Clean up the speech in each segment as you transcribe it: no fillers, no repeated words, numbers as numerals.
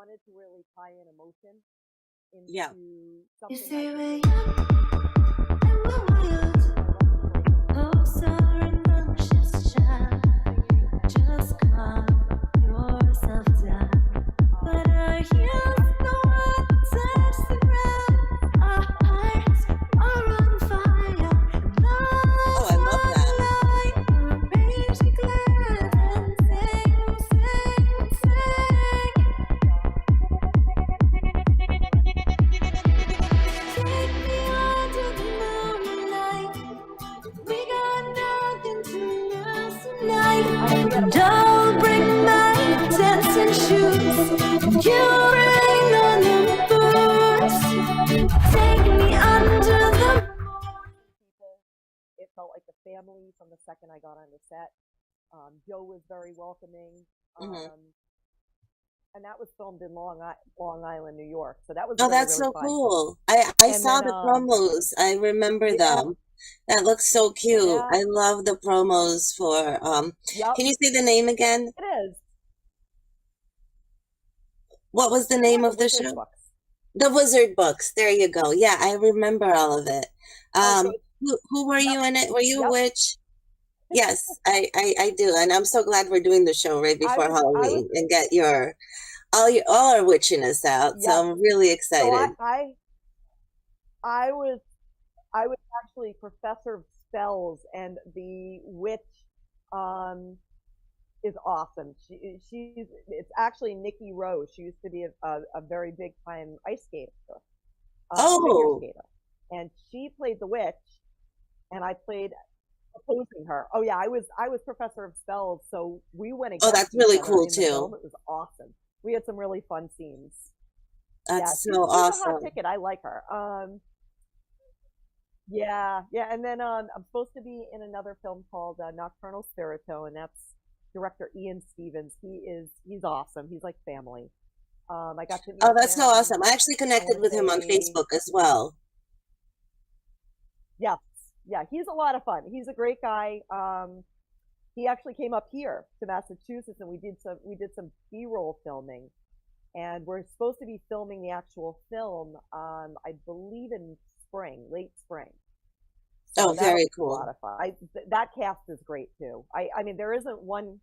wanted to really tie in emotion Yeah. into You something say I we're could young and we're wild. Hopes are anxious, child. Just calm yourself down. But our heels no one touch the ground. Our hearts are on fire. Oh, I love that. Raging glad and sing, sing, sing. Take me under the moonlight. We got nothing to lose tonight. Don't bring my dancing shoes. You rain on the boots. Take me under the people. It felt like a family from the second I got on the set. Joe was very welcoming. Mhm. And that was filmed in Long Island, New York. So that was Oh, really, that's really so fun. cool. I And saw then, the promos. I remember yeah, them. That looks so cute. yeah, I love the promos for yep, can you say the name again? it is. What was the Yeah, name the of the Wizard show? books. The Wizard Books. There you go. Yeah, I remember all of it. Oh, so Who were yep, you in it? Were you a yep. witch? Yes, I do, and I'm so glad we're doing the show right I before was, Halloween and get all our witchiness out. So yep. I'm really So excited. I was actually professor of spells, and the witch is awesome. It's actually Nikki Rose. She used to be a very big time ice skater, figure Oh, skater, and she played the witch, and I played opposing her. Oh yeah, I was professor of spells, so we went oh, against that's each really other cool in the too. film. It was awesome. We had some really fun scenes. Yeah, That's she's so a hot awesome. ticket. I like her. Yeah, and then I'm supposed to be in another film called Nocturnal Spirito, and that's director Ian Stevens. He's awesome. He's like family. I got to Oh, meet that's so him awesome. I actually connected with him on Facebook as well. Yeah, he's a lot of fun. He's a great guy. He actually came up here to Massachusetts, and we did some B-roll filming, and we're supposed to be filming the actual film, I believe in spring, late spring. So Oh, that'll very be a lot cool. of fun. That cast is great too. I mean, there's not one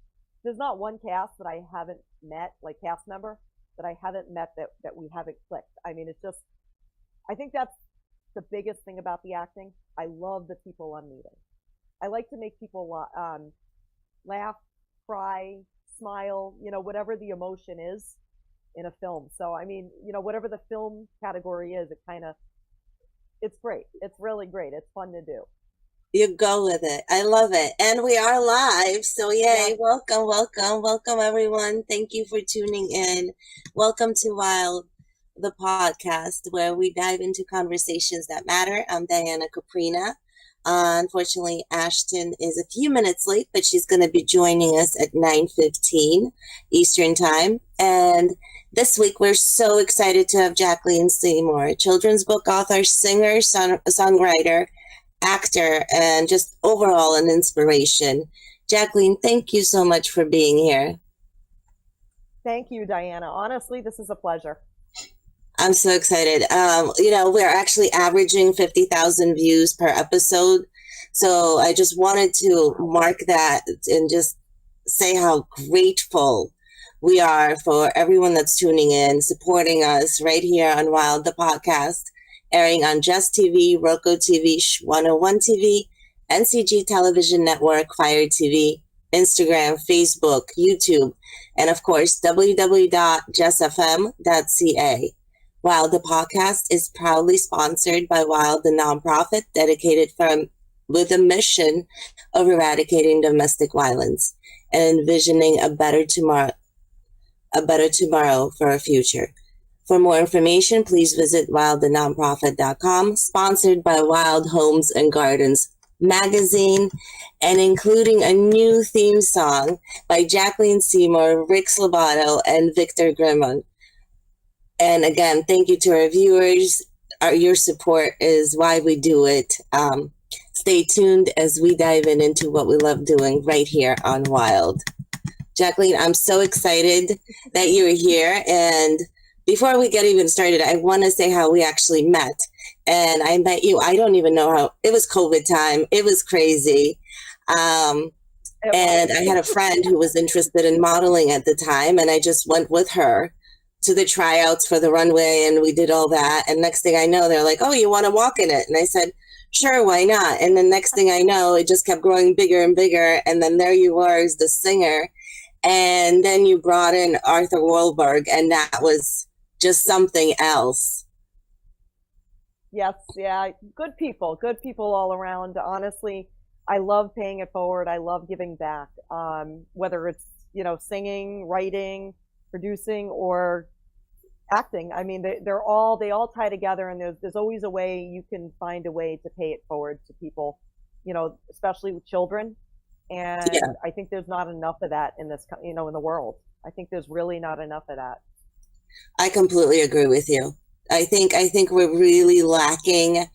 cast that I haven't met, like cast member, that I haven't met that we haven't clicked. I mean, it's just, I think that's the biggest thing about the acting. I love the people I'm meeting. I like to make people laugh, cry, smile, whatever the emotion is in a film. So, I mean, whatever the film category is, it's great. It's really great. It's fun to do. You go with it. I love it. And we are live. So yay. Yes. Welcome, welcome, welcome everyone. Thank you for tuning in. Welcome to W.I.L.D, the podcast where we dive into conversations that matter. I'm Diana Kouprina. Unfortunately, Ashton is a few minutes late, but she's going to be joining us at 9:15 Eastern Time. And this week, we're so excited to have Jacqueline Seymour, children's book author, singer, songwriter, actor, and just overall an inspiration. Jacqueline, thank you so much for being here. Thank you, Diana. Honestly, this is a pleasure. I'm so excited. We're actually averaging 50,000 views per episode. So I just wanted to mark that and just say how grateful we are for everyone that's tuning in, supporting us right here on W.I.L.D, the podcast, airing on Jess TV, Roku TV, 101 TV, NCG Television Network, Fire TV, Instagram, Facebook, YouTube, and of course, www.jessfm.ca. W.I.L.D, the podcast is proudly sponsored by W.I.L.D, the nonprofit dedicated with a mission of eradicating domestic violence and envisioning a better tomorrow for our future. For more information, please visit wildthenonprofit.com, sponsored by Wild Homes and Gardens magazine, and including a new theme song by Jacqueline Seymour, Rick Slavato, and Victor Grimmon. And again, thank you to our viewers. Your support is why we do it. Stay tuned as we dive into what we love doing right here on W.I.L.D. Jacqueline, I'm so excited that you're here. And before we get even started, I want to say how we actually met. And I met you, I don't even know how, it was COVID time. It was crazy. And I had a friend who was interested in modeling at the time, and I just went with her to the tryouts for the runway, and we did all that. And next thing I know, they're like, "Oh, you want to walk in it?" And I said, "Sure, why not?" And the next thing I know, it just kept growing bigger and bigger. And then there you were as the singer. And then you brought in Arthur Wahlberg, and that was just something else. Yes, yeah, good people all around. Honestly, I love paying it forward. I love giving back. Whether it's, singing, writing, producing, or acting. I mean, they all tie together, and there's always a way you can find a way to pay it forward to people, especially with children. And Yeah. I think there's not enough of that in this, in the world. I think there's really not enough of that. I completely agree with you. I think we're really lacking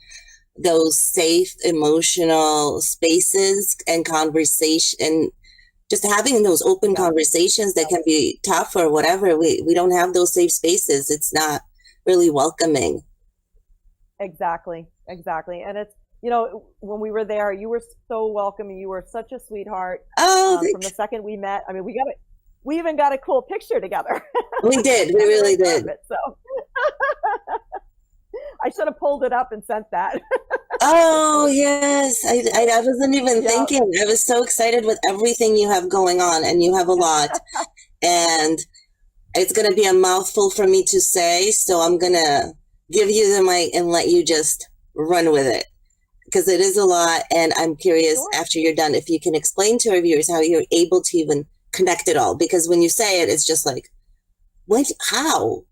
those safe emotional spaces and conversation, and just having those open conversations that can be tough or whatever. We don't have those safe spaces. It's not really welcoming. Exactly. And it's, when we were there, you were so welcoming. You were such a sweetheart. Oh, from the second we met. I mean, we even got a cool picture together. We did. We really did. So I should have pulled it up and sent that. Oh, yes. I wasn't even thinking. I was so excited with everything you have going on, and you have a lot. And it's going to be a mouthful for me to say, so I'm going to give you the mic and let you just run with it, because it is a lot. And I'm curious, after you're done, if you can explain to our viewers how you're able to even connect it all, because when you say it, it's just like, what? How?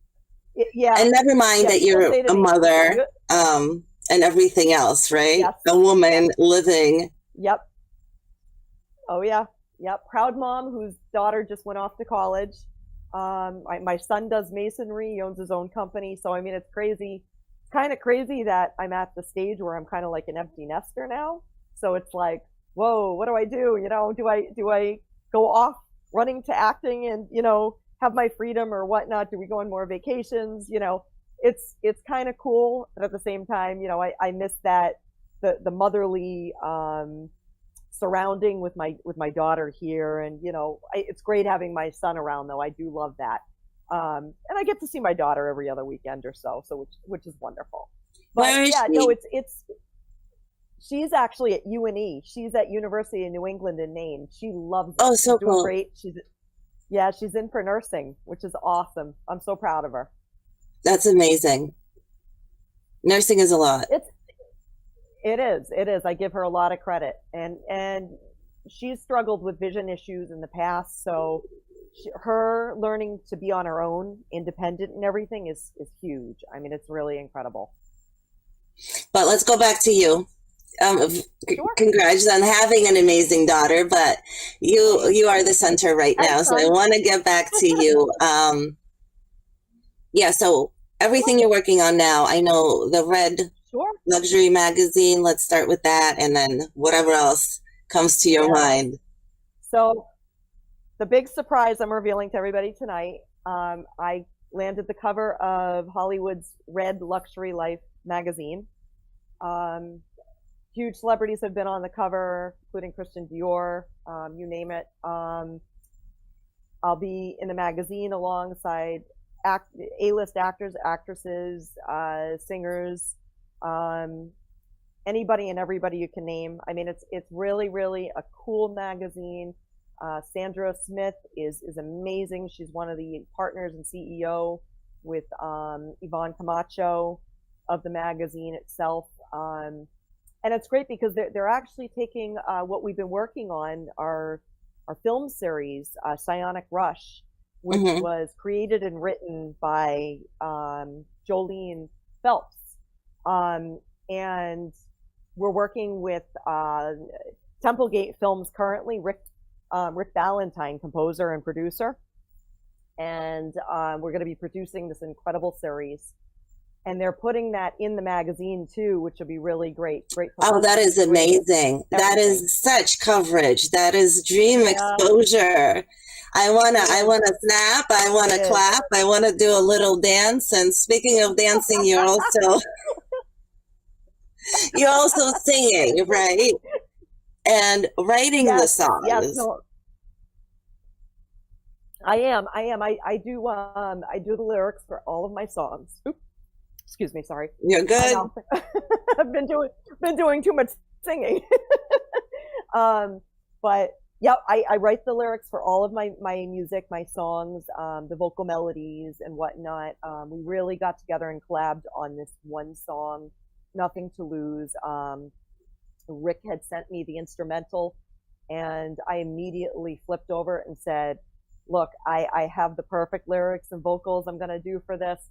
Yeah. And never mind that you're a mother, and everything else, right? Yes. A woman living. Yep. Oh yeah. Yep. Proud mom whose daughter just went off to college. My son does masonry. He owns his own company. So I mean, it's crazy. It's kind of crazy that I'm at the stage where I'm kind of like an empty nester now. So it's like, whoa, what do I do? Do I go off running to acting and have my freedom or whatnot? Do we go on more vacations? It's kind of cool, but at the same time, I miss that the motherly surrounding with my daughter here, and it's great having my son around, though. I do love that, and I get to see my daughter every other weekend or so, which is wonderful. But Where is she? No, she's actually at UNE. She's at University of New England in Maine. She loves it. Oh, so she's doing cool. Great. She's in for nursing, which is awesome. I'm so proud of her. That's amazing. Nursing is a lot. It is. I give her a lot of credit, and she's struggled with vision issues in the past. So her learning to be on her own, independent and everything is huge. I mean, it's really incredible. But let's go back to you. Sure. Congrats on having an amazing daughter, but you are the center right now. So I want to get back to you. So everything you're working on now, I know the Red Luxury magazine. Let's start with that, and then whatever else comes to your mind. So the big surprise I'm revealing to everybody tonight, I landed the cover of Hollywood's Red Luxury Life magazine. Huge celebrities have been on the cover, including Christian Dior, you name it. I'll be in the magazine alongside A-list actors, actresses, singers, anybody and everybody you can name. I mean, it's really, really a cool magazine. Sandra Smith is amazing. She's one of the partners and CEO with Yvonne Camacho of the magazine itself. And it's great because they're actually taking what we've been working on, our film series, Psionic Rush, which was created and written by Jolene Phelps. And we're working with Templegate Films currently, Rick Valentine, composer and producer. And we're going to be producing this incredible series. and they're putting that in the magazine too, which will be really great. Great. Oh, that is amazing. That is such coverage. That is dream exposure. I wanna snap. I wanna clap. I wanna do a little dance. And speaking of dancing, you're also singing, right? And writing the songs. Yes, no, I am. I do the lyrics for all of my songs. Oops. Excuse me, sorry. You're good. I've been doing too much singing. But yeah, I write the lyrics for all of my music, my songs, the vocal melodies and whatnot. We really got together and collabed on this one song, Nothing to Lose. Rick had sent me the instrumental, and I immediately flipped over and said, look, I have the perfect lyrics and vocals I'm going to do for this,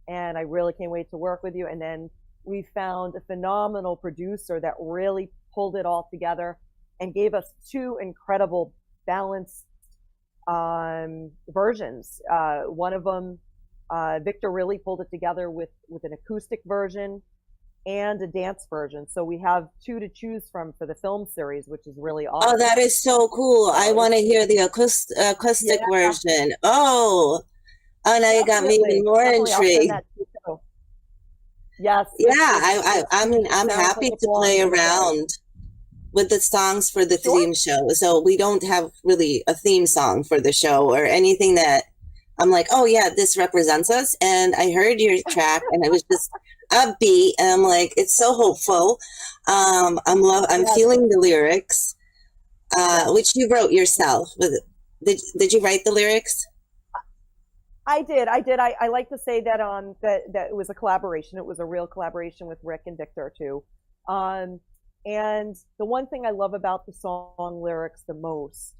and I really can't wait to work with you. And then we found a phenomenal producer that really pulled it all together and gave us two incredible balanced versions. One of them, Victor really pulled it together with an acoustic version and a dance version. So we have two to choose from for the film series, which is really awesome. Oh, that is so cool. I want to hear the acoustic version. Oh, now you got me even more intrigued. Yes. Yeah, I'm happy to play around with the songs for the theme show. So we don't have really a theme song for the show or anything that I'm like, oh yeah, this represents us. And I heard your track and it was just upbeat, and I'm like, it's so hopeful. I'm feeling the lyrics, which you wrote yourself. Did you write the lyrics? I did. I like to say that that it was a collaboration. It was a real collaboration with Rick and Victor too. And the one thing I love about the song lyrics the most,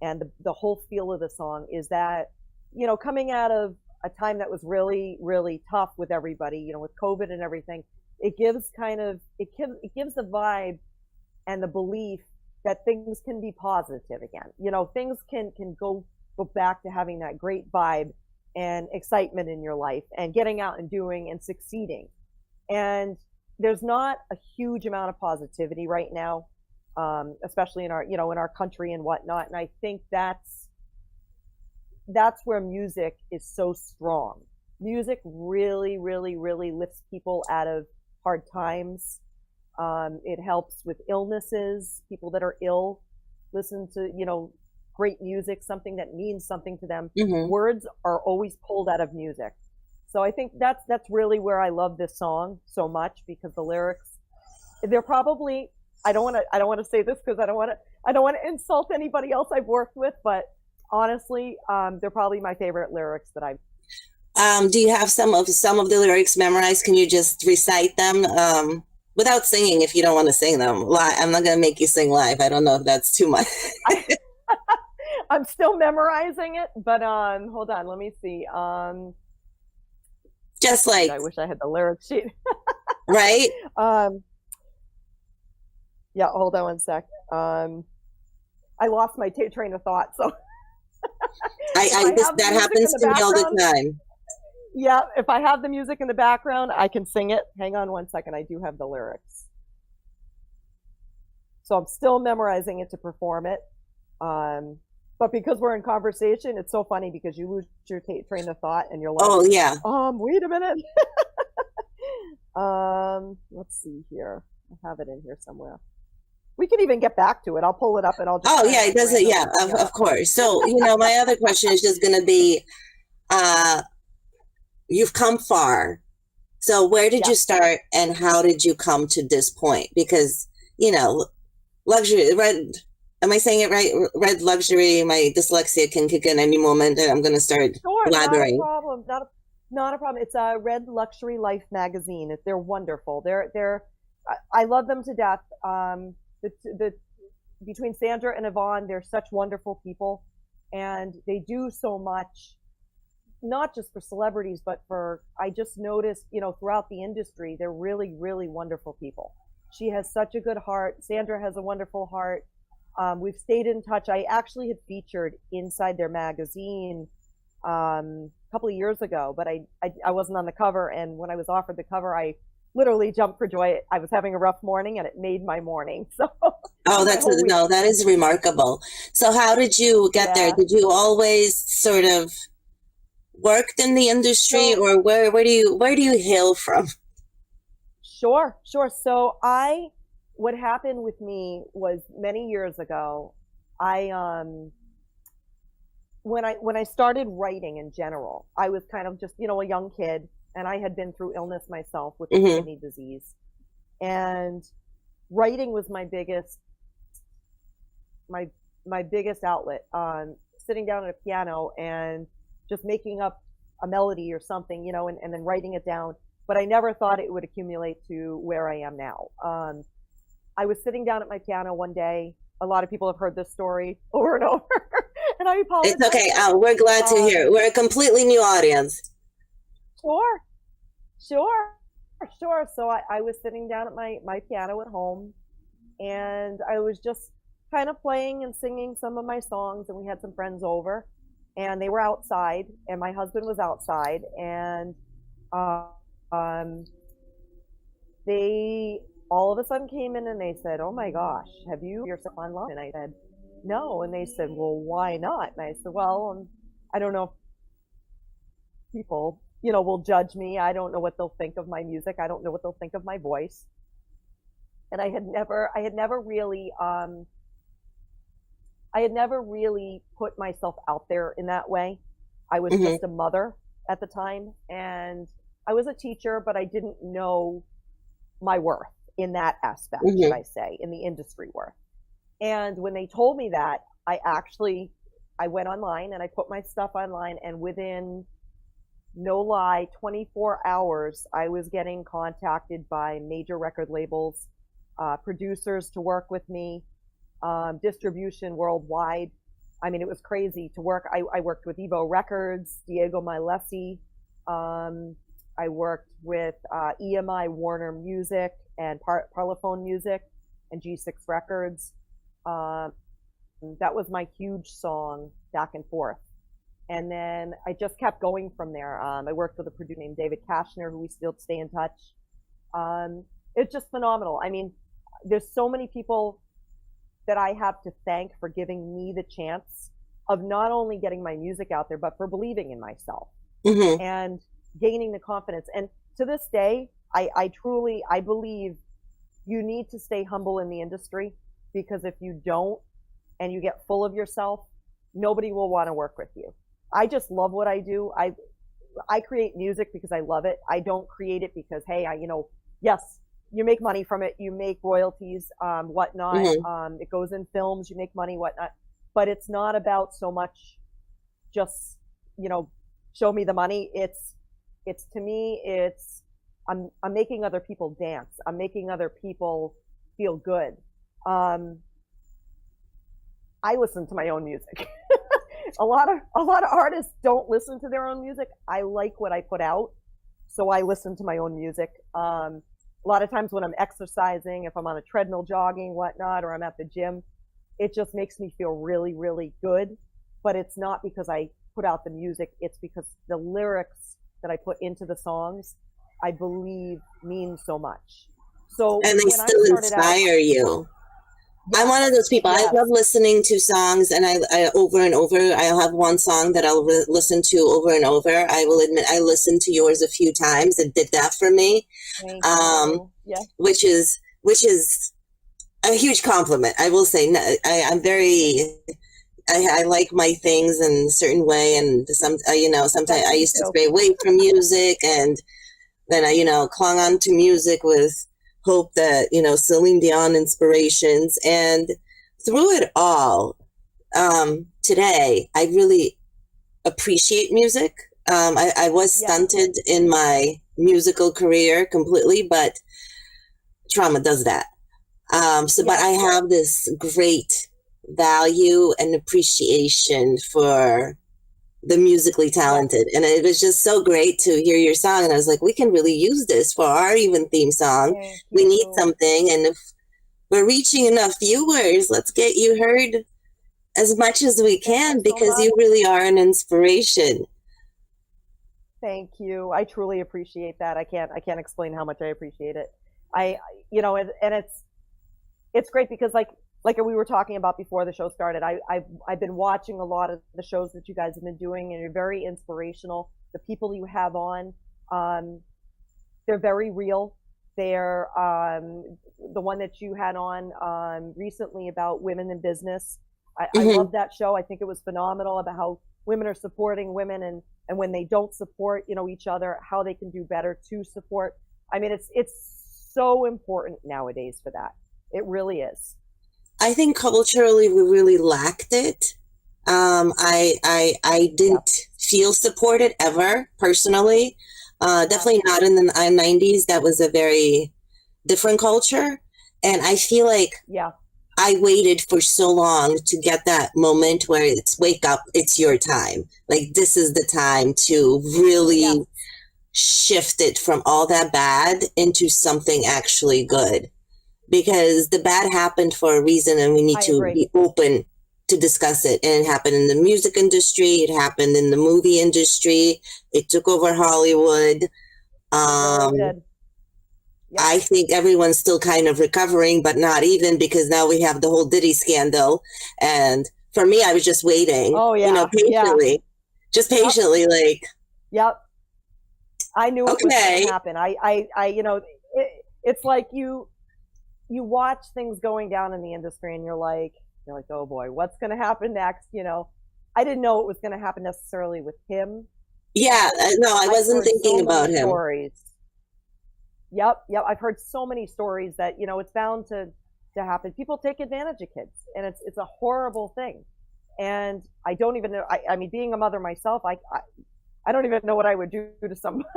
and the whole feel of the song, is that, you know, coming out of a time that was really, really tough with everybody, you know, with COVID and everything, it gives the vibe and the belief that things can be positive again. You know, things can go back to having that great vibe and excitement in your life and getting out and doing and succeeding. And there's not a huge amount of positivity right now, especially in our country and whatnot. And I think that's where music is so strong. Music really, really, really lifts people out of hard times. It helps with illnesses. People that are ill listen to, great music, something that means something to them. Mm-hmm. Words are always pulled out of music. So I think that's really where I love this song so much, because the lyrics, they're probably, I don't want to say this because I don't want to insult anybody else I've worked with, but honestly, they're probably my favorite lyrics that I've. Do you have some of the lyrics memorized? Can you just recite them without singing if you don't want to sing them live? I'm not going to make you sing live. I don't know if that's too much. I'm still memorizing it, but hold on, let me see. Just like, I wish I had the lyric sheet. Right? Yeah, hold on one sec. I lost my train of thought, so. That happens to me all the time. Yeah, if I have the music in the background, I can sing it. Hang on one second, I do have the lyrics. So I'm still memorizing it to perform it. But because we're in conversation, it's so funny because you lose your train of thought and you're like, oh yeah. Wait a minute. Let's see here. I have it in here somewhere. We can even get back to it. I'll pull it up and I'll just. Oh yeah, it does it. Yeah, of course. So, my other question is just going to be, you've come far. So where did you start and how did you come to this point? Because, luxury, am I saying it right? Red luxury, my dyslexia can kick in any moment and I'm going to start blathering. Not a problem. It's a Red Luxury Life magazine. They're wonderful. I love them to death. Between Sandra and Yvonne, they're such wonderful people, and they do so much, not just for celebrities, but I just noticed, throughout the industry, they're really, really wonderful people. She has such a good heart. Sandra has a wonderful heart. We've stayed in touch. I actually had featured inside their magazine a couple of years ago, but I wasn't on the cover. And when I was offered the cover, I literally jumped for joy. I was having a rough morning, and it made my morning. So Oh, that is remarkable. So how did you get there? yeah. Did you always sort of worked in the industry, So or where do you hail from? sure. So what happened with me was many years ago, when I started writing in general, I was kind of just, a young kid, and I had been through illness myself with Mm-hmm. kidney disease. And writing was my biggest outlet. Sitting down at a piano and just making up a melody or something, and then writing it down. But I never thought it would accumulate to where I am now. I was sitting down at my piano one day. A lot of people have heard this story over and over, and I apologize. It's okay. We're glad to hear it. We're a completely new audience. Sure. So I was sitting down at my piano at home, and I was just kind of playing and singing some of my songs, and we had some friends over, and they were outside, and my husband was outside, and they all of a sudden came in and they said, "Oh my gosh, have you yourself online?" And I said, "No." And they said, "Well, why not?" And I said, "Well, I don't know if people, will judge me. I don't know what they'll think of my music. I don't know what they'll think of my voice." And I had never really put myself out there in that way. I was Mm-hmm. just a mother at the time, and I was a teacher, but I didn't know my worth in that aspect, Mm-hmm. should I say, in the industry worth. And when they told me that, I went online and I put my stuff online, and within, no lie, 24 hours, I was getting contacted by major record labels, producers to work with me, distribution worldwide. I mean, it was crazy to work. I worked with Evo Records, Diego Milesi. I worked with EMI, Warner Music, and Parlophone Music, and G6 Records. That was my huge song, Back and Forth. And then I just kept going from there. I worked with a producer named David Kashner, who we still stay in touch. It's just phenomenal. I mean, there's so many people that I have to thank for giving me the chance of not only getting my music out there, but for believing in myself Mm-hmm. and gaining the confidence. And to this day, I believe you need to stay humble in the industry, because if you don't and you get full of yourself, nobody will want to work with you. I just love what I do. I create music because I love it. I don't create it because, hey, yes, you make money from it. You make royalties, whatnot. Mm-hmm. It goes in films, you make money, whatnot. But it's not about so much just, show me the money. It's to me, I'm making other people dance. I'm making other people feel good. I listen to my own music. a lot of artists don't listen to their own music. I like what I put out, so I listen to my own music. A lot of times when I'm exercising, if I'm on a treadmill jogging, whatnot, or I'm at the gym, it just makes me feel really, really good. But it's not because I put out the music. It's because the lyrics that I put into the songs, I believe, mean so much. So And they when still I started inspire you. I'm one of those people. Yes. I love listening to songs, and I over and over. I'll have one song that I'll listen to over and over. I will admit I listened to yours a few times. It did that for me, Thank you. Yeah. which is a huge compliment. I will say. I'm very. I like my things in a certain way, and sometimes I used to stray away from music, and then I clung on to music with hope that Celine Dion inspirations. And through it all, today I really appreciate music. I was stunted in my musical career completely, but trauma does that. But I have this great value and appreciation for the musically talented, and it was just so great to hear your song, and I was like, we can really use this for our even theme song. We need something, and if we're reaching enough viewers, let's get you heard as much as we can, because you really are an inspiration. Thank you. I truly appreciate that. I can't explain how much I appreciate it. And it's great because like we were talking about before the show started, I've been watching a lot of the shows that you guys have been doing, and you're very inspirational. The people you have on, they're very real. They're the one that you had on recently about women in business. I love that show. I think it was phenomenal about how women are supporting women, and when they don't support, each other, how they can do better to support. I mean, it's so important nowadays for that. It really is. I think culturally we really lacked it. I didn't feel supported ever personally. Definitely not in the 90s. That was a very different culture. And I feel like I waited for so long to get that moment where it's wake up, it's your time. Like, this is the time to really shift it from all that bad into something actually good. Because the bad happened for a reason, and we need to be open to discuss it. And it happened in the music industry. It happened in the movie industry. It took over Hollywood. I think everyone's still kind of recovering, but not even, because now we have the whole Diddy scandal. And for me, I was just waiting, patiently, just patiently, Yep. I knew it was going to happen. It's like you watch things going down in the industry, and you're like, oh boy, what's going to happen next? I didn't know it was going to happen necessarily with him. Yeah, no, I wasn't thinking about him. Stories. Yep. I've heard so many stories that, it's bound to happen. People take advantage of kids, and it's a horrible thing. And I don't even know, I mean, being a mother myself, I don't even know what I would do to somebody.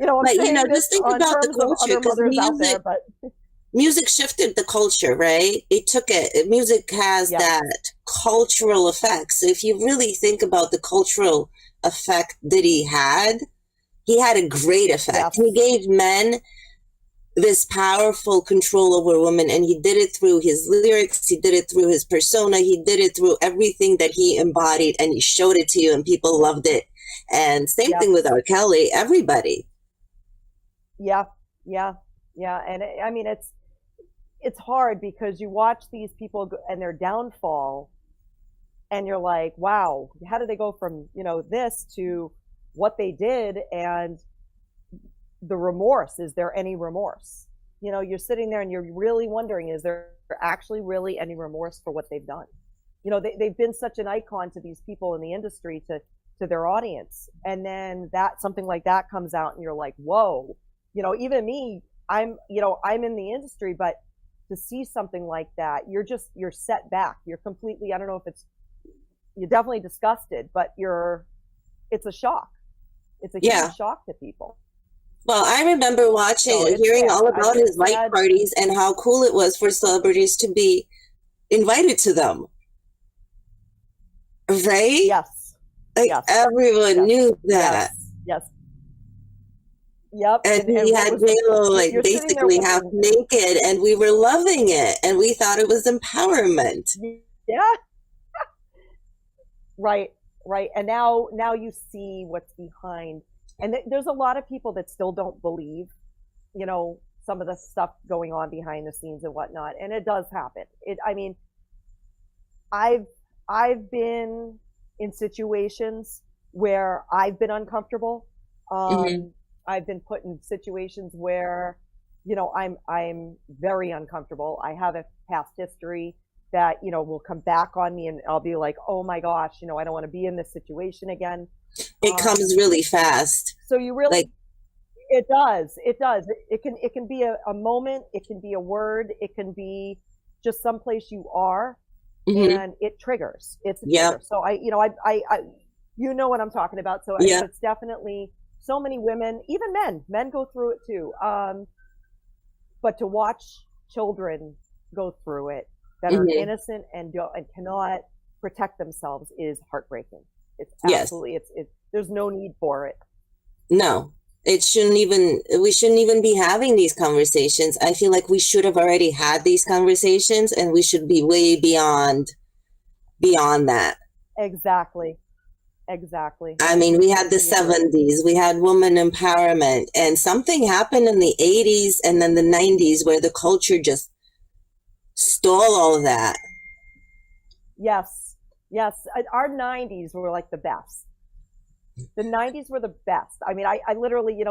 Just think about the culture, because music shifted the culture, right? It took it. Music has that cultural effect. So if you really think about the cultural effect that he had a great effect. He gave men this powerful control over women, and he did it through his lyrics. He did it through his persona. He did it through everything that he embodied, and he showed it to you, and people loved it. And same thing with R. Kelly, everybody. Yeah. And I mean, it's hard because you watch these people and their downfall, and you're like, wow, how did they go from, this to what they did? And the remorse, is there any remorse? You're sitting there and you're really wondering, is there actually really any remorse for what they've done? They've been such an icon to these people in the industry, to their audience. And then something like that comes out, and you're like, whoa, even me, I'm in the industry, but to see something like that, you're set back. You're completely, I don't know if you're definitely disgusted, but it's a shock. It's a huge shock to people. Well, I remember hearing all about his white parties and how cool it was for celebrities to be invited to them. Right? Yes. Everyone knew that. Yes. Yep. And he had J-Lo basically half naked, and we were loving it, and we thought it was empowerment. Yeah. Right. And now you see what's behind. And there's a lot of people that still don't believe, some of the stuff going on behind the scenes and whatnot. And it does happen. I've been in situations where I've been uncomfortable. I've been put in situations where, I'm very uncomfortable. I have a past history that, will come back on me, and I'll be like, oh my gosh, I don't want to be in this situation again. It comes really fast. So you really, it does. It can be a moment. It can be a word. It can be just someplace you are, and it triggers. It's a trigger. So I what I'm talking about. So it's definitely so many women, even men go through it too. But to watch children go through it that are innocent and cannot protect themselves is heartbreaking. It's absolutely, there's no need for it. No, we shouldn't even be having these conversations. I feel like we should have already had these conversations, and we should be way beyond that. Exactly. Exactly. I mean, we had the Completely agree. 70s, we had woman empowerment, and something happened in the 80s and then the 90s where the culture just stole all of that. Yes, yes. Our 90s were like the best. The 90s were the best. I mean, I literally,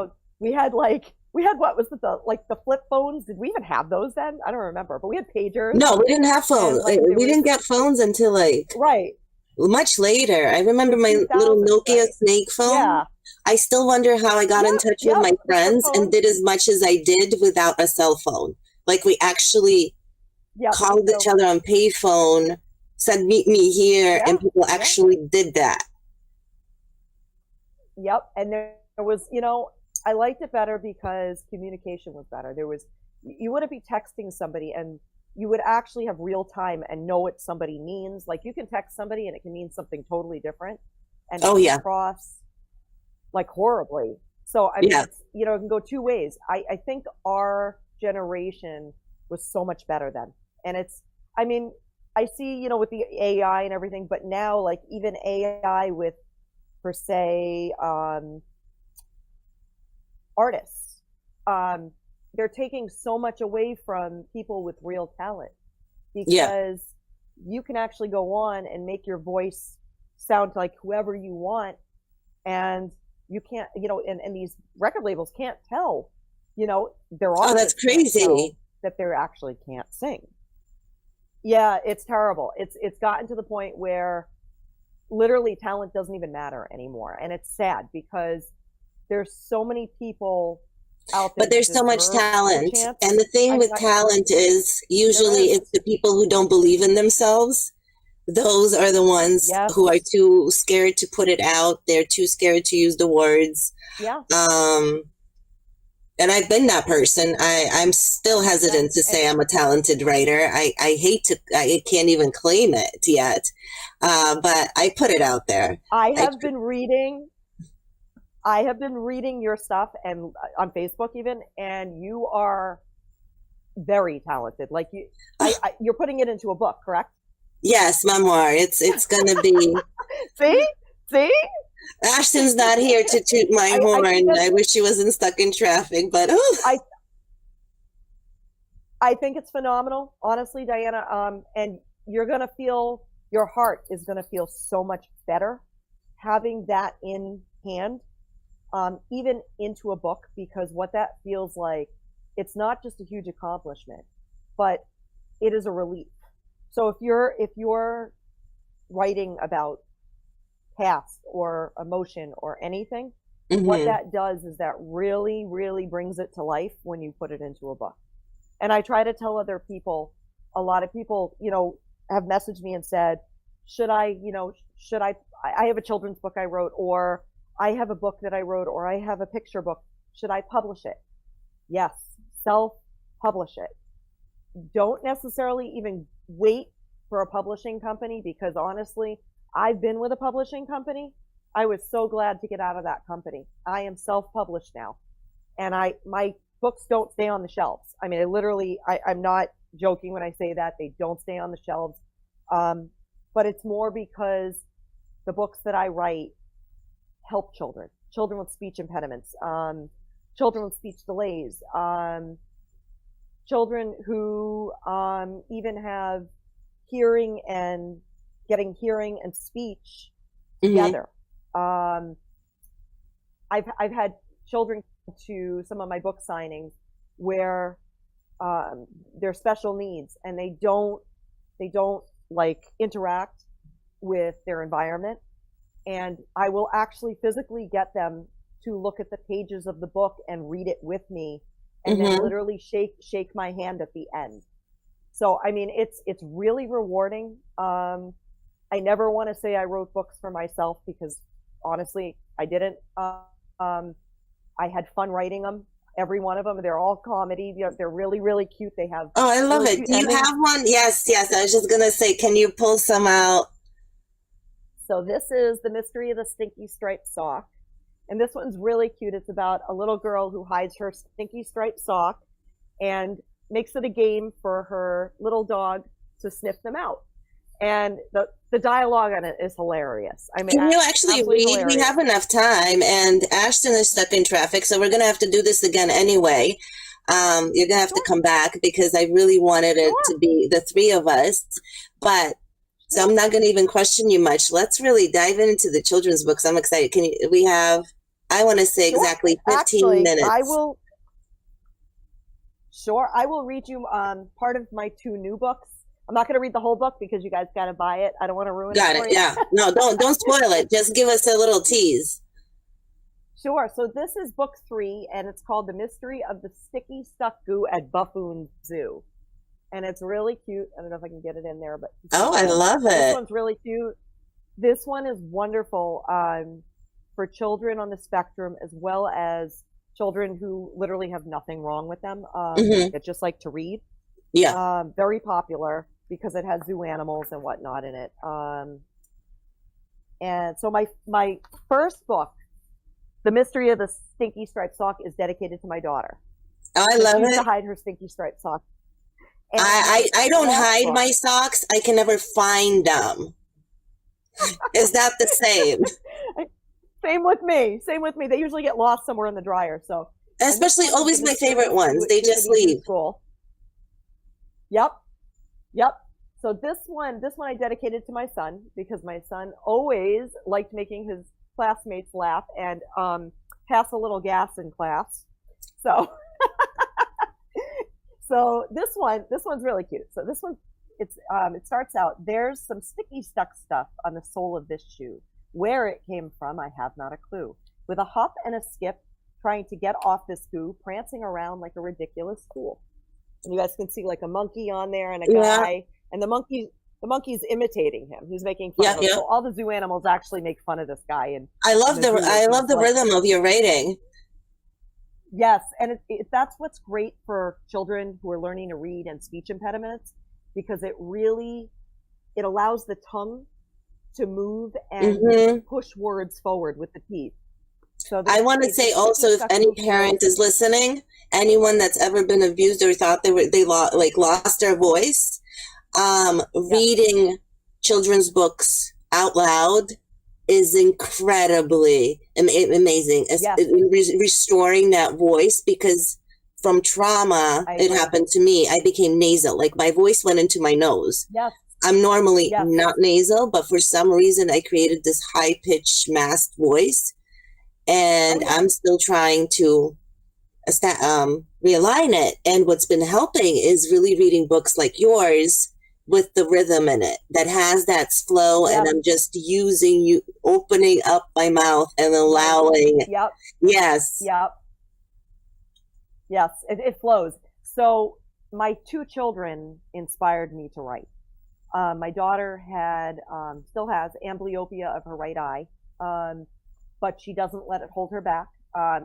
we had what was the flip phones? Did we even have those then? I don't remember, but we had pagers No, we didn't have and phones. like there We was didn't get phones until like right much later. I remember the my little 2000s, Nokia right? Snake phone. Yeah. I still wonder how I got in Yep. touch with Yep. my The flip friends and phone. did as much as I did without a cell phone. Like we actually Yep. called each So other on payphone, said meet me here, and yeah. people Yeah. actually did that. Yep. And there was, I liked it better because communication was better. You wouldn't be texting somebody and you would actually have real time and know what somebody means. Like you can text somebody and it can mean something totally different and it Oh comes yeah, across like horribly. So, I mean, yeah. it can go two ways. I think our generation was so much better then. And I mean, I see, with the AI and everything, but now like even AI with, per se, artists. They're taking so much away from people with real talent Yeah. because you can actually go on and make your voice sound like whoever you want, and you can't, and these record labels can't tell, their Oh, that's audience can't tell crazy. that they actually can't sing. Yeah, it's terrible. It's gotten to the point where literally talent doesn't even matter anymore, and it's sad because there's so many people out there But that there's so much deserve a talent. chance. And the thing I with mean, talent is there usually is. it's the people who don't believe in themselves. Those are the ones Yes. who are too scared to put it out. They're too scared to use the words. Yeah. And I've been that person. I'm still hesitant to And say I'm a talented writer. I can't even claim it yet. But I put it out there. I have been reading your stuff and on Facebook even, and you are very talented. Like you're putting it into a book, correct? Yes, memoir. It's gonna be. See? Ashton's not here to toot my horn. I wish she wasn't stuck in traffic, but I think it's phenomenal, honestly, Diana. And your heart is gonna feel so much better having that in hand, even into a book, because what that feels like, it's not just a huge accomplishment, but it is a relief. So if you're writing about past or emotion or anything, what that does is that really, really brings it to life when you put it into a book. And I try to tell other people, a lot of people, have messaged me and said, I have a children's book I wrote, or I have a book that I wrote, or I have a picture book. Should I publish it? Yes, self-publish it. Don't necessarily even wait for a publishing company, because honestly, I've been with a publishing company. I was so glad to get out of that company. I am self-published now, and my books don't stay on the shelves. I mean, I'm not joking when I say that. They don't stay on the shelves. But it's more because the books that I write help children with speech impediments, children with speech delays, children who even have hearing and getting hearing and speech together. I've had children to some of my book signings where they're special needs and they don't like interact with their environment, and I will actually physically get them to look at the pages of the book and read it with me, and then literally shake my hand at the end. So I mean, it's really rewarding. I never want to say I wrote books for myself, because honestly, I didn't. I had fun writing them. Every one of them. They're all comedy. They're really, really cute. They have. Oh, I love really it. Do you have one? Yes. I was just gonna say, can you pull some out? So this is The Mystery of the Stinky Striped Sock. And this one's really cute. It's about a little girl who hides her stinky striped sock and makes it a game for her little dog to sniff them out. and the dialogue on it is hilarious. I mean, can you actually read? hilarious. We have enough time, and Ashton is stuck in traffic, so we're going to have to do this again anyway. You're going to have to come back because I really wanted it to be the three of us, but so I'm not going to even question you much. Let's really dive into the children's books. I'm excited. I want to say exactly 15 minutes. I will. Sure, I will read you part of my 2 new books. I'm not going to read the whole book because you guys got to buy it. I don't want to ruin it. Got it. Yeah. No, don't spoil it. Just give us a little tease. Sure. So this is book 3, and it's called The Mystery of the Sticky Stuck Goo at Buffoon Zoo. And it's really cute. I don't know if I can get it in there, but I love it. This one's really cute. This one is wonderful for children on the spectrum, as well as children who literally have nothing wrong with them that just like to read. Yeah. Very popular because it has zoo animals and whatnot in it. And so my first book, The Mystery of the Stinky Striped Sock, is dedicated to my daughter. Oh, I love it. She used it. to hide her stinky striped sock. And I don't hide my socks. I can never find them. Is that the same? Same with me. They usually get lost somewhere in the dryer. So especially always my favorite ones. They just leave. School. Yep. So this one I dedicated to my son because my son always liked making his classmates laugh and pass a little gas in class. So so this one's really cute. So this one, it starts out, there's some sticky stuck stuff on the sole of this shoe. Where it came from, I have not a clue. With a hop and a skip, trying to get off this goo, prancing around like a ridiculous fool. And you guys can see like a monkey on there and a guy, and the monkey's imitating him. He's making fun of him. So all the zoo animals actually make fun of this guy. And I love the rhythm of your writing. Yes, and that's what's great for children who are learning to read and speech impediments, because it allows the tongue to move and push words forward with the teeth. So I want to say also, if any parent is listening, anyone that's ever been abused or thought they lost their voice, reading children's books out loud is incredibly amazing. Restoring that voice, because from trauma, it happened to me. I became nasal. Like my voice went into my nose. Yes. I'm normally not nasal, but for some reason I created this high-pitched masked voice, and I'm still trying to realign it. And what's been helping is really reading books like yours with the rhythm in it that has that flow, and I'm just opening up my mouth and allowing. Yep. Yes. Yep. Yes, it flows. So my 2 children inspired me to write. My daughter still has amblyopia of her right eye, but she doesn't let it hold her back.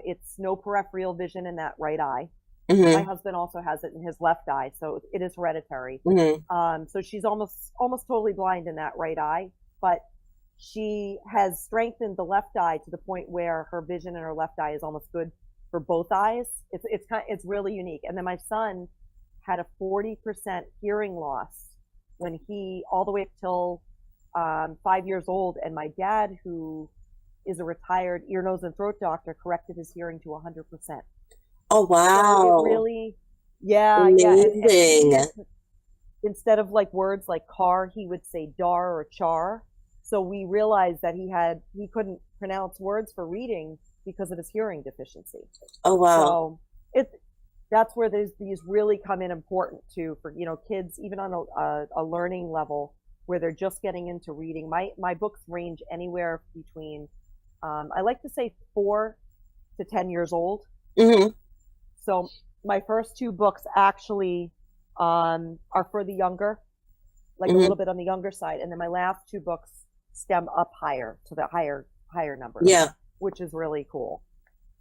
It's no peripheral vision in that right eye. My husband also has it in his left eye, so it is hereditary. So she's almost totally blind in that right eye, but she has strengthened the left eye to the point where her vision in her left eye is almost good for both eyes. It's really unique. And then my son had a 40% hearing loss when all the way up till 5 years old, and my dad, who is a retired ear, nose, and throat doctor, corrected his hearing to 100%. Oh, wow. So it really, amazing. And instead of like words like car, he would say dar or char. So we realized that he couldn't pronounce words for reading because of his hearing deficiency. Oh, wow. So that's where these really come in important too, for, kids, even on a learning level where they're just getting into reading. My books range anywhere between, I like to say 4 to 10 years old. So my first 2 books actually are for the younger, like a little bit on the younger side. And then my last 2 books stem up higher to the higher numbers, which is really cool.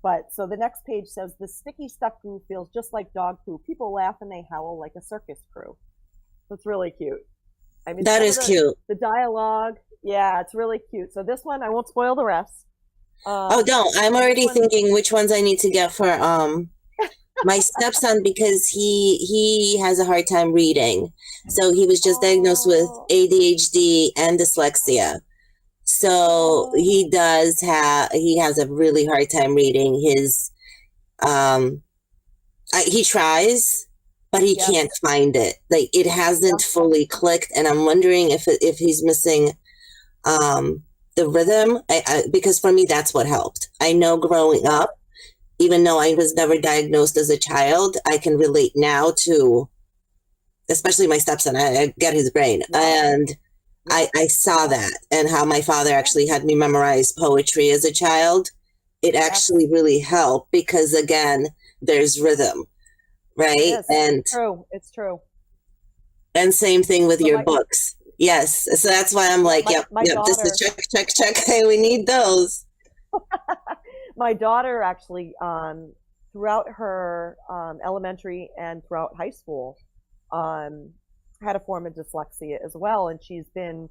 But so the next page says, the sticky stuck goo feels just like dog poo. People laugh and they howl like a circus crew. That's really cute. I mean, that is cute. The dialogue. Yeah, it's really cute. So this one, I won't spoil the rest. Don't. I'm already thinking which ones I need to get for My stepson, because he has a hard time reading. So he was just diagnosed with Oh, ADHD and dyslexia. So oh, he has a really hard time reading. Um, he tries, but he yes, can't find it. Like it yeah, hasn't fully clicked, and I'm wondering if he's missing the rhythm. Because for me, that's what helped. I know growing yeah, up, even though I was never diagnosed as a child, I can relate now to, especially my stepson. I get his brain, yeah, and yeah, I saw yeah, that, and how my father yeah, actually had me memorize poetry as a child. It yes, actually really helped because, again, there's rhythm, it right? is. It's true. It's true. And same thing with So your books. Yes. So that's why I'm yeah, like, yep, my yep, just to daughter, check. Hey, we need those. my daughter actually, throughout her elementary and throughout high school, um, had a form of dyslexia as well, and she's been,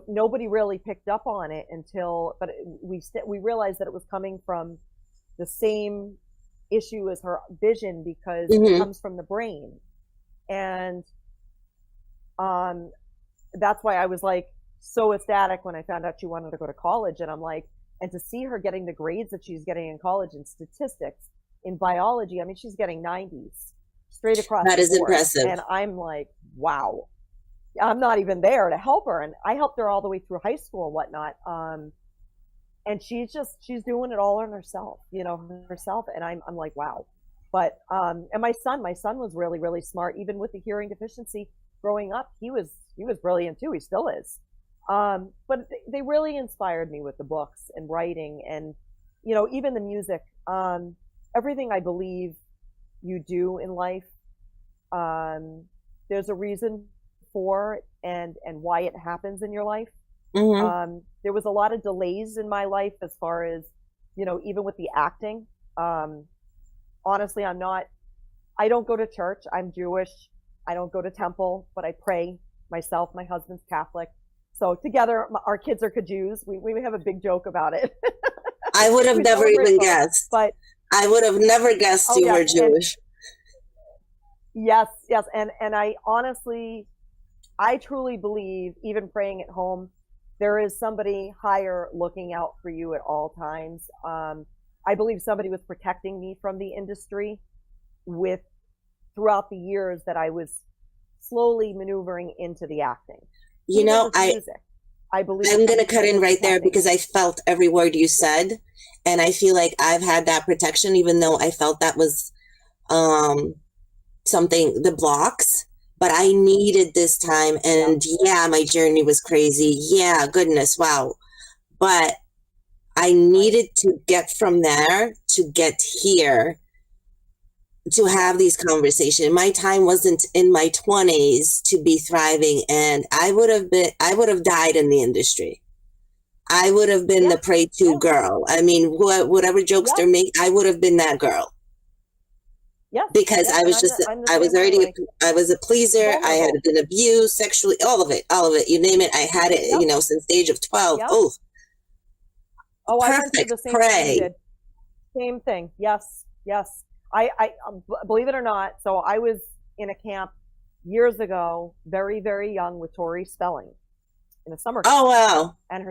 nobody really picked up on it until, but we realized that it was coming from the same issue as her vision because it Hmm. comes from the brain, and um, that's why I was like so ecstatic when I found out she wanted to go to college. And I'm like, and to see her getting the grades that she's getting in college in statistics, in biology, I mean, she's getting 90s straight across That the is board. impressive. And I'm like, wow, I'm not even there to help her. And I helped her all the way through high school and whatnot. And she's doing it all on herself, herself. And I'm like, wow. But, and my son was really, really smart, even with the hearing deficiency growing up. He was brilliant too. He still is. But they really inspired me with the books and writing and, even the music. Everything I believe you do in life, um, there's a reason for it and why it happens in your life. Hmm. There was a lot of delays in my life as far as, even with the acting. Um, Honestly, I don't go to church. I'm Jewish. I don't go to temple, but I pray myself. My husband's Catholic. So together, our kids are Jews. We have a big joke about it. I would have We never celebrate even both. guessed. But I would have never guessed oh you yes, were and Jewish. yes, yes, and I honestly, I truly believe, even praying at home, there is somebody higher looking out for you at all times. I believe somebody was protecting me from the industry with throughout the years that I was slowly maneuvering into the acting, You even know, with music. I believe I'm gonna cut somebody in was right there protecting because me. I felt every word you said, and I feel like I've had that protection, even though I felt that was um something, the blocks, but I needed this time. Yeah, And yeah, my journey was crazy. Yeah, goodness, wow. But I right. needed to get from there to get here to Yeah, have these conversations. My time wasn't in my 20s to be thriving, and I would have died in the industry. I would have been yeah, the pray to yeah, girl. I mean, whatever jokes yeah, they're making, I would have been that girl yes, because yeah. I And was just, I'm the I was same already, way. I was a pleaser. I had Vulnerable. been abused sexually, all of it, you name it. I had it, Yep, since the age of 12. yep. Oh, Oh, I went through perfect the same thing you prey. did. Same thing. Yes, yes. Believe it or not. So I was in a camp years ago, very, very young, with Tori Spelling in a summer Oh, camp, wow. and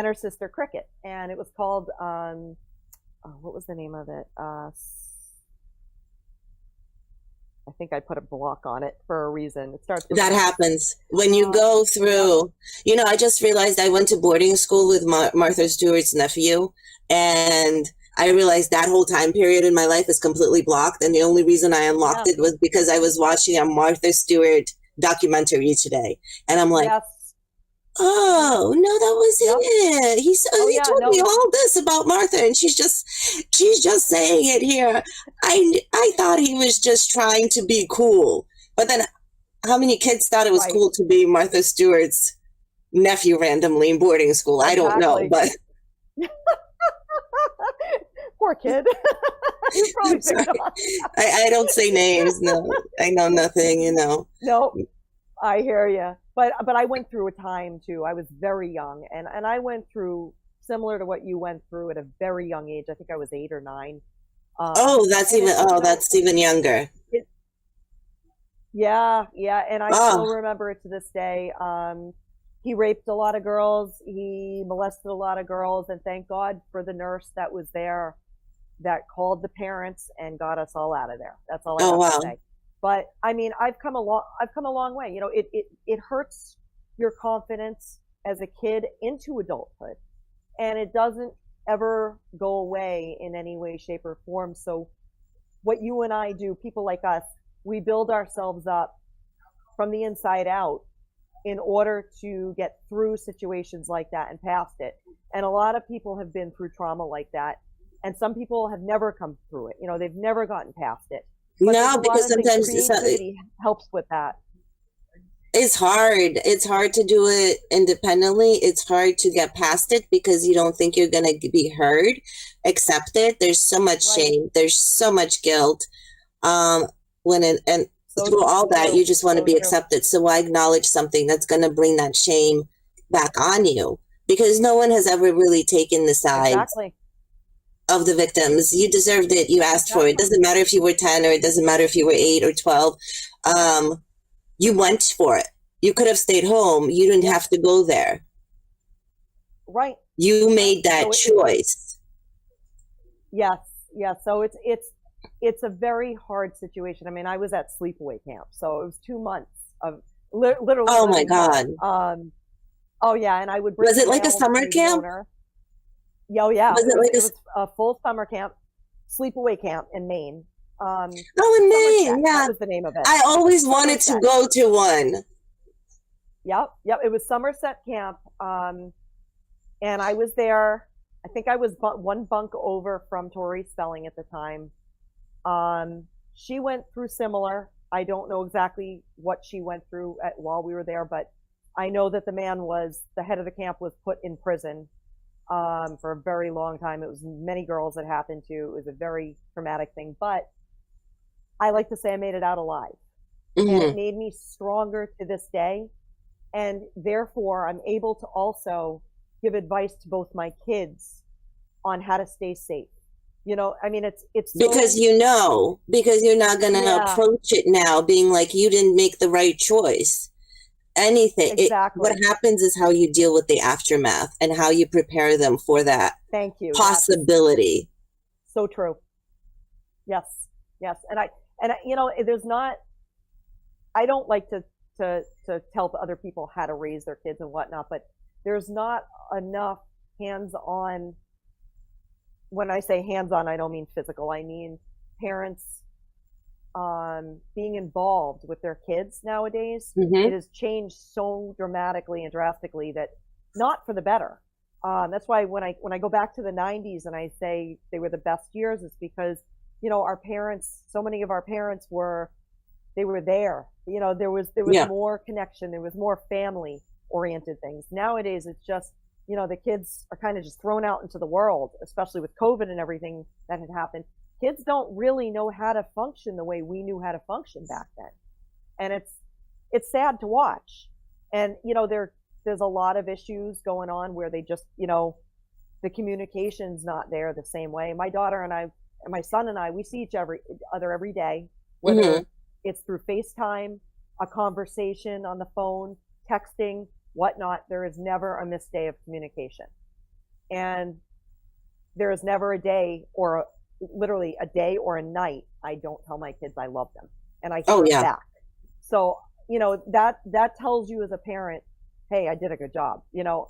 her sister Cricket, and it was called what was the name of it? I think I put a block on it for a reason. It starts with That an S. happens when you go Yep. through, I just realized I went to boarding school with Martha Stewart's nephew, and I realized that whole time period in my life is completely blocked. And the only reason I unlocked Yeah. it was because I was watching a Martha Stewart documentary today. And I'm like, Yes. oh, no, that wasn't Yep. it. Oh He yeah. told No. me all this about Martha, and she's just saying it here. I thought he was just trying to be cool. But then how many kids thought it was Right. cool to be Martha Stewart's nephew randomly in boarding school? I don't know, Exactly. but Poor kid. He's probably I'm picked sorry. on. I don't say names. No, I know nothing. No, I hear you. But I went through a time too. I was very young, and I went through similar to what you went through at a very young age. I think I was 8 or 9. That's And even, it's, you know, that's even younger. yeah, yeah, and I still Oh, remember it to this day. He raped a lot of girls, he molested a lot of girls, and thank God for the nurse that was there that called the parents and got us all out of there. That's all I oh, have to wow. say. But I mean, I've come a long way. You know, it hurts your confidence as a kid into adulthood, and it doesn't ever go away in any way, shape, or form. So what you and I do, people like us, we build ourselves up from the inside out in order to get through situations like that and past it. And a lot of people have been through trauma like that. And some people have never come through it. You know, they've never gotten past it. But there's No, a lot because of things, sometimes creativity helps with that. it's hard. It's hard to do it independently. It's hard to get past it because you don't think you're going to be heard, accepted. There's so much Right. shame. There's so much guilt. Um, and So through all that, true. you just want to So be true. accepted. So why acknowledge something that's going to bring that shame back on you? Because no one has ever really taken the side Exactly. of the victims. You deserved it. You asked for it. It Exactly. doesn't matter if you were 10 or it doesn't matter if you were 8 or 12. You went for it. You could have stayed home. You didn't Yep. have to go there. Right. You Right. made that So choice. yes, yes. So it's a very hard situation. I mean, I was at sleepaway camp, so it was 2 months of literally Oh my living hell. God. Oh yeah, and I would bring Was it like a mail summer to the camp? owner. Yeah, oh yeah, Was it like it was a full summer camp, sleepaway camp in Maine. Oh, in Somerset, Maine, that yeah. was the name of it. I always wanted to Somerset. go to one. Yep. It was Somerset camp, and I was there. I think I was one bunk over from Tori Spelling at the time. She went through similar. I don't know exactly what she went through while we were there, but I know that the man was the head of the camp was put in prison for a very long time. It was many girls it happened to. It was a very traumatic thing, but I like to say I made it out alive, and Hmm. it made me stronger to this day. And therefore, I'm able to also give advice to both my kids on how to stay safe. You know, I mean, it's Because so, because you're not going to yeah, approach it now being like you didn't make the right choice. Anything. What exactly. happens is how you deal with the aftermath and how you prepare them for that Thank you. Yes, possibility. so true. Yes, yes. And you know, there's not. I don't like to tell other people how to raise their kids and whatnot, but there's not enough hands-on. When I say hands-on, I don't mean physical. I mean parents being involved with their kids nowadays. Hmm. It has changed so dramatically and drastically that not for the better. That's why when I go back to the 90s and I say they were the best years, it's because, you know, our parents, so many of our parents they were there. You know, there was Yeah. more connection, there was more family oriented things. Nowadays, it's just, you know, the kids are kind of just thrown out into the world, especially with COVID and everything that had happened. Kids don't really know how to function the way we knew how to function back then. And it's sad to watch. And, you know, there's a lot of issues going on where they just, you know, the communication's not there the same way. My daughter and I, and my son and I, we see each other every day, whether Hmm. it's through FaceTime, a conversation on the phone, texting, whatnot. There is never a missed day of communication. And there is never a day or literally a day or a night I don't tell my kids I love them, and I Oh, hear it yeah. back. So, you know, that tells you as a parent, hey, I did a good job. You know,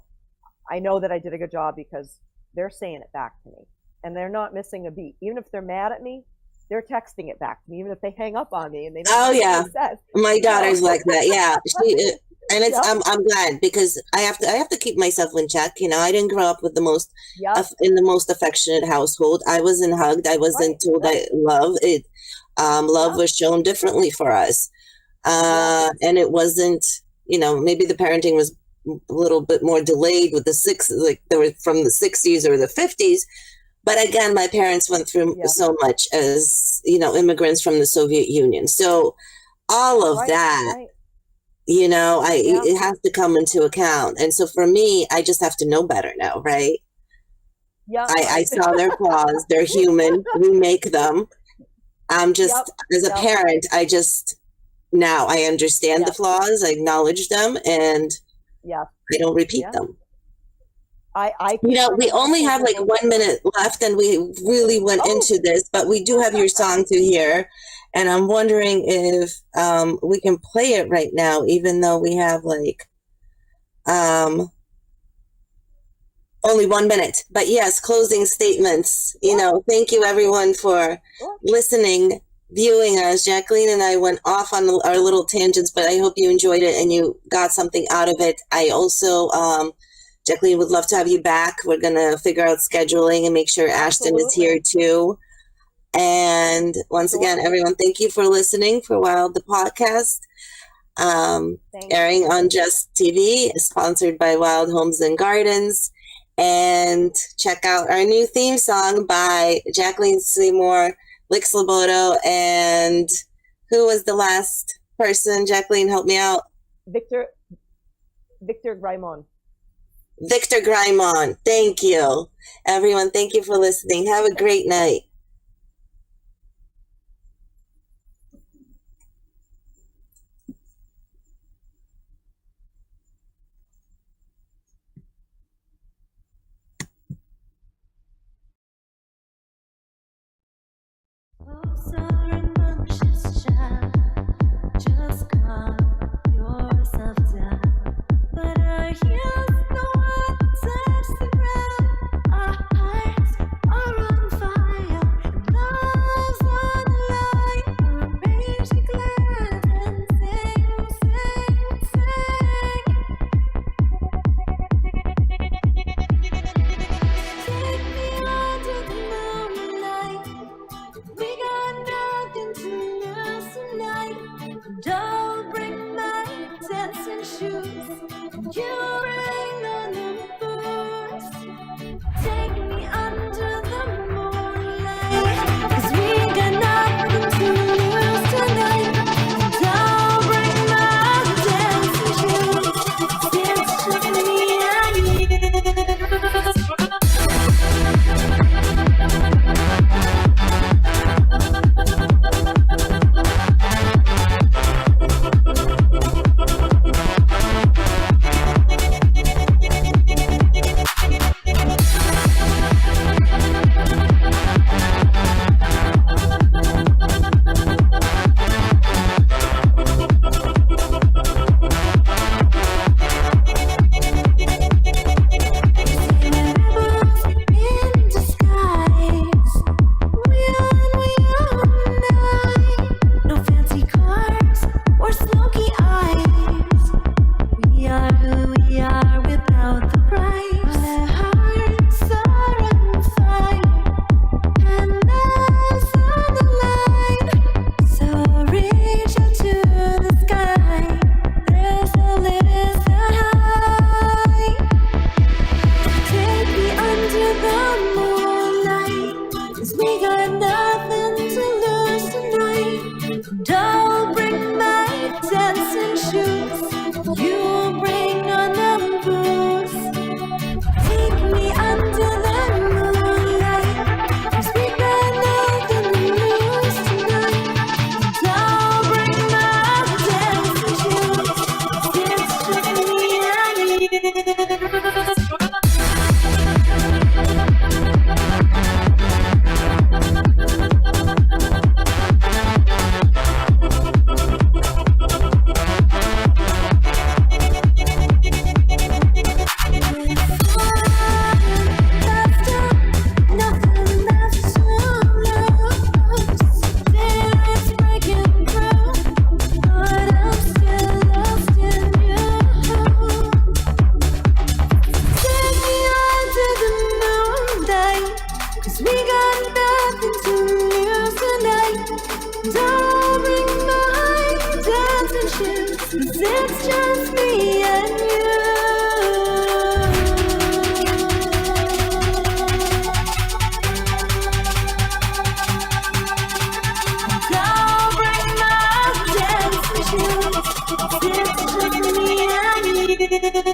I know that I did a good job because they're saying it back to me, and they're not missing a beat. Even if they're mad at me, they're texting it back to me. Even if they hang up on me and they don't Oh, like yeah. what I said, My you know. daughter's like that. Yeah. And it's, Yep, I'm glad because I have to keep myself in check. You know, I didn't grow up with yep, in the most affectionate household. I wasn't hugged. I wasn't told right, love. Love yep, was shown differently for us. yes, And it wasn't, you know, maybe the parenting was a little bit more delayed with like they were from the 60s or the 50s. But again, my parents went through yep, so much as, you know, immigrants from the Soviet Union. So all of right, that, right, you know, yeah, it has to come into account. And so for me, I just have to know better now, right? Yeah. I saw their flaws. They're human. We make them. I'm just, as a parent, now I understand the flaws. I acknowledge them, and I don't repeat them. We only have like 1 minute left, and we really went into this, but we do have your song to hear, and I'm wondering if we can play it right now, even though we have like only 1 minute. But yes, closing statements. Thank you everyone for listening, viewing us. Jacqueline and I went off on our little tangents, but I hope you enjoyed it and you got something out of it. I also, Jacqueline, would love to have you back. We're going to figure out scheduling and make sure Ashton is here too. And once again, everyone, thank you for listening for W.I.L.D, the podcast. Airing on Just TV, sponsored by Wild Homes and Gardens. And check out our new theme song by Jacqueline Seymour, Lick Slobodo, and who was the last person? Jacqueline, help me out. Victor Grimon. Victor Grimon. Thank you. Everyone, thank you for listening. Have a great night. It's just me and you. Don't break my dancing shoes. It's just me and you.